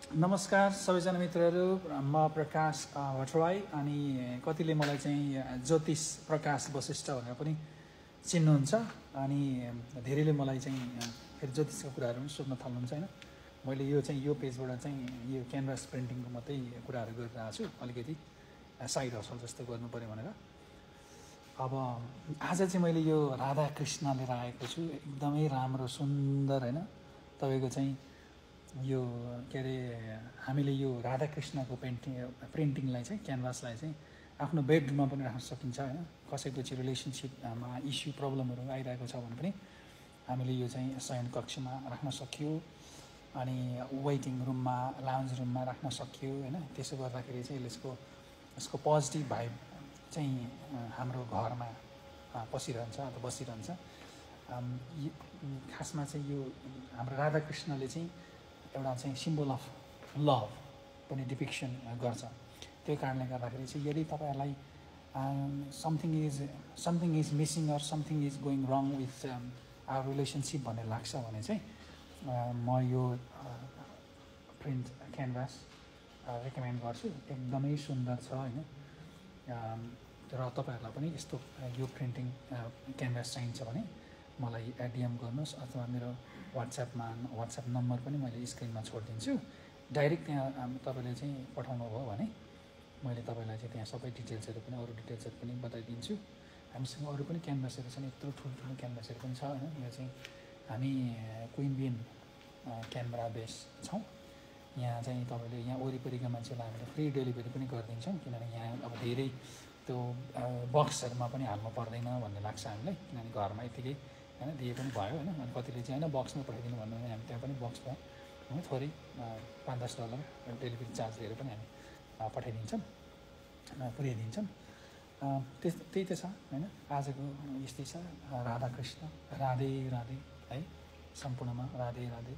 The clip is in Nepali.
नमस्कार सबैजना मित्रहरू, म प्रकाश भट्टराई अनि कतिले मलाई चाहिँ ज्योतिष प्रकाश वशिष्ठ भनेर पनि चिन्नुहुन्छ अनि धेरैले मलाई चाहिँ फेरि ज्योतिषका कुराहरू पनि सोध्न थाल्नुहुन्छ हैन। मैले यो चाहिँ यो पेजबाट चाहिँ यो क्यानभास प्रिन्टिङको मात्रै कुराहरू गरिरहेको छु, अलिकति साइड हसल जस्तो गर्नु पर्यो भनेर। अब आज चाहिँ मैले यो राधा कृष्ण लिएर आएको छु, एकदमै राम्रो सुन्दर हैन। तपाईको चाहिँ यो के अरे हामीले यो राधाकृष्णको प्रिन्टिङलाई चाहिँ क्यानभासलाई चाहिँ आफ्नो बेडरुममा पनि राख्न सकिन्छ हैन। कसैको चाहिँ रिलेसनसिपमा इस्यु प्रब्लमहरू आइरहेको छ भने पनि हामीले यो चाहिँ शयन कक्षमा राख्न सकियो अनि वेटिङ रुममा लाउन्ज रुममा राख्न सकियो हैन। त्यसो गर्दाखेरि चाहिँ यसको पोजिटिभ भाइब चाहिँ हाम्रो घरमा पसिरहन्छ अथवा बसिरहन्छ। खासमा चाहिँ यो हाम्रो राधाकृष्णले चाहिँ एउटा चाहिँ सिम्बल अफ लभ पनि डिपिक्सन गर्छ। त्यो कारणले गर्दाखेरि चाहिँ यदि तपाईहरुलाई something is missing or something is going wrong with our relationship भन्ने लाग्छ भने चाहिँ म यो प्रिन्ट क्यानभास रेकमेन्ड गर्छु। एकदमै सुन्दर छ हैन। र तपाईहरुलाई पनि यस्तो यो प्रिन्टिङ क्यानभास चाहिन्छ भने मलाई डीएम गर्नुस् अथवा मेरो व्हाट्सएप नम्बर पनि मैले स्क्रिनमा छोडिदिन्छु। डाइरेक्ट त्यहाँ तपाईले चाहिँ पठाउनु भयो भने मैले तपाईलाई चाहिँ त्यहाँ सबै डिटेल्सहरु पनि अरु डिटेल्सहरु पनि बताइदिन्छु। हामीसँग अरु पनि क्यानभासहरु छन्, यत्रो ठुलो क्यानभासहरु पनि छ हैन। यो चाहिँ हामी क्वीन बिन क्यानभरा बेस छौं। यहाँ चाहिँ तपाईले यहाँ वरिपरिका मान्छेलाई हामीले फ्री डेलिभरी पनि गरिदिन्छौं, किनभने यहाँ अब धेरै त्यो बक्सहरुमा पनि हाल्नु पर्दैन भन्ने लाग्छ हामीलाई, किनभने घरमा यतिकै हैन दिए पनि भयो हैन। अनि कतिले चाहिँ हैन बक्समा पठाइदिनु भन्नु भने हामी त्यहाँ पनि बक्समा हैन थोरै $5-10 डेलिभरी चार्ज लिएर पनि हामी पठाइदिन्छौँ, पुर्याइदिन्छौँ। त्यही त छ हैन। आजको यस्तै छ। राधा कृष्ण, राधे राधे है। सम्पूर्णमा राधे राधे।